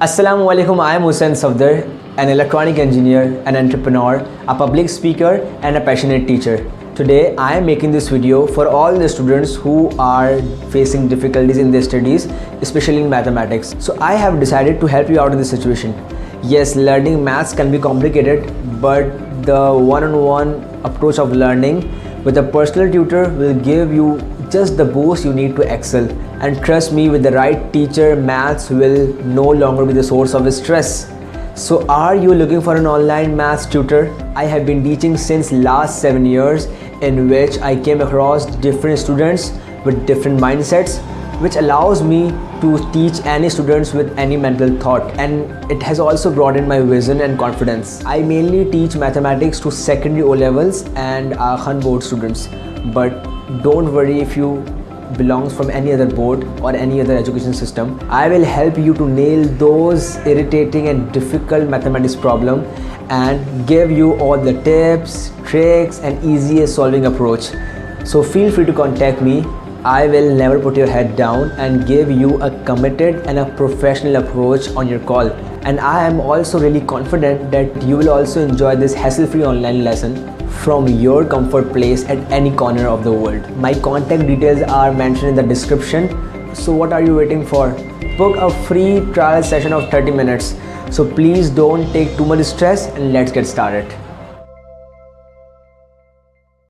Assalamu alaikum, I am Hussain Safdar, an electronic engineer, an entrepreneur, a public speaker and a passionate teacher. Today I am making this video for all the students who are facing difficulties in their studies, especially in mathematics. So I have decided to help you out in this situation. Yes, learning maths can be complicated, but the one-on-one approach of learning with a personal tutor will give you just the boost you need to excel. And trust me, with the right teacher, maths will no longer be the source of stress. So are you looking for an online maths tutor? I have been teaching since last 7 years, in which I came across different students with different mindsets, which allows me to teach any students with any mental thought, and it has also broadened my vision and confidence. I mainly teach mathematics to secondary O levels and Khan board students, but don't worry if you belongs from any other board or any other education system. I will help you to nail those irritating and difficult mathematics problem and give you all the tips, tricks and easiest solving approach. So feel free to contact me. I will never put your head down and give you a committed and a professional approach on your call. And I am also really confident that you will also enjoy this hassle-free online lesson from your comfort place at any corner of the world. My contact details are mentioned in the description. So what are you waiting for? Book a free trial session of 30 minutes. So please don't take too much stress and let's get started.